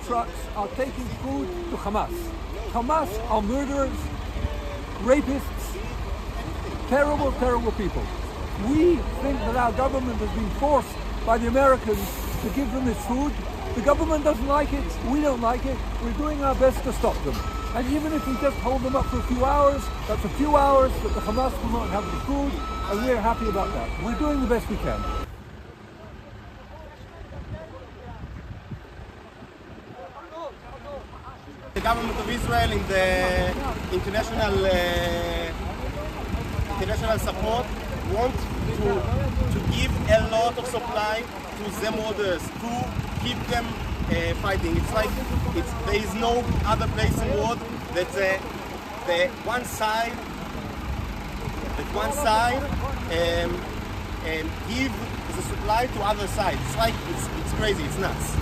trucks are taking food to Hamas. Hamas are murderers, rapists, terrible, terrible people. We think that our government has been forced by the Americans to give them this food. The government doesn't like it, we don't like it, we're doing our best to stop them. And even if we just hold them up for a few hours, that's a few hours that the Hamas will not have the food, and we're happy about that. We're doing the best we can. The government of Israel in the international support want to give a lot of supply to them orders to keep them fighting. It's like there is no other place in the world that one side give the supply to other side. It's like it's crazy. It's nuts.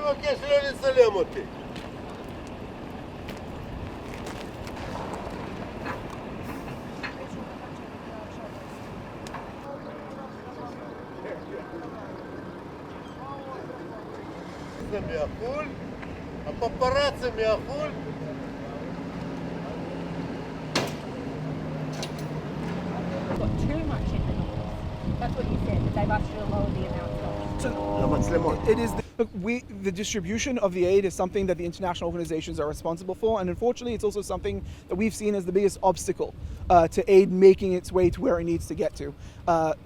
מבקש לא לצלם אותי. זה מהחול, הפפרצי מהחול. Got too much in the north. That's what you said, that they've asked you to lower the amount of למצלמות. It is the distribution of the aid is something that the international organizations are responsible for, and unfortunately it's also something that we've seen as the biggest obstacle to aid making its way to where it needs to get to,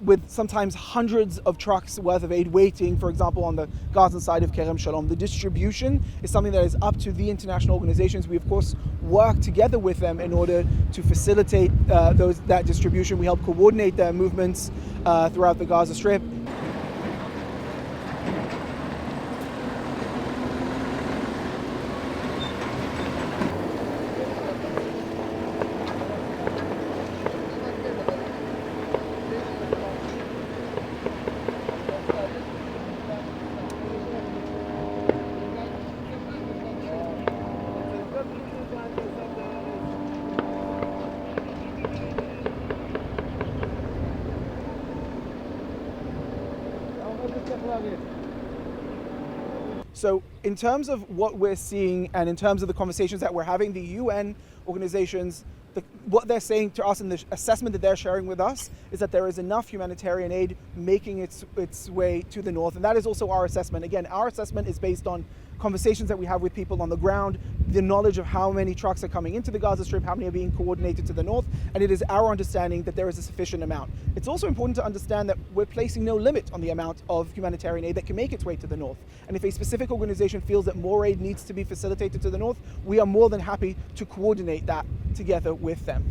with sometimes hundreds of trucks worth of aid waiting, for example on the Gaza side of Kerem Shalom. The distribution is something that is up to the international organizations. We of course work together with them in order to facilitate that distribution. We help coordinate their movements throughout the Gaza Strip. So in terms of what we're seeing and in terms of the conversations that we're having, the UN organizations, what they're saying to us and the assessment that they're sharing with us is that there is enough humanitarian aid making its way to the north. And that is also our assessment. Again, our assessment is based on conversations that we have with people on the ground, the knowledge of how many trucks are coming into the Gaza Strip, how many are being coordinated to the north, and it is our understanding that there is a sufficient amount. It's also important to understand that we're placing no limit on the amount of humanitarian aid that can make its way to the north. And if a specific organization feels that more aid needs to be facilitated to the north, we are more than happy to coordinate that together with them.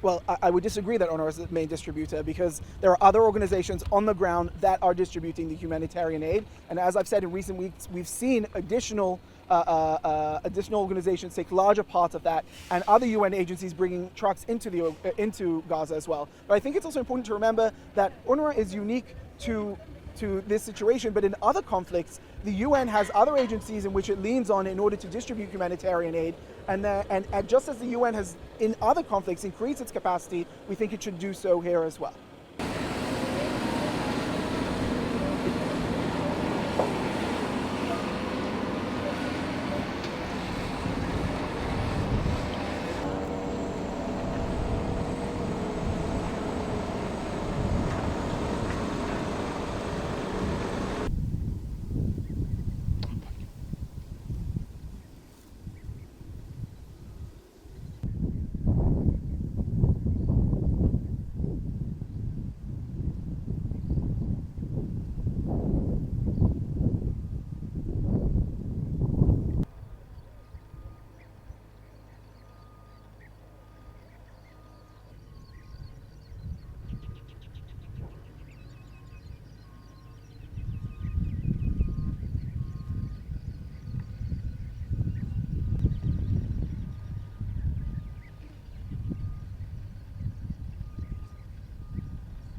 Well, I would disagree that UNRWA is the main distributor, because there are other organizations on the ground that are distributing the humanitarian aid. And as I've said in recent weeks, we've seen additional organizations take larger parts of that, and other UN agencies bringing trucks into Gaza as well. But I think it's also important to remember that UNRWA is unique to this situation, but in other conflicts, the UN has other agencies in which it leans on in order to distribute humanitarian aid, and just as the UN has in other conflicts increased its capacity, we think it should do so here as well.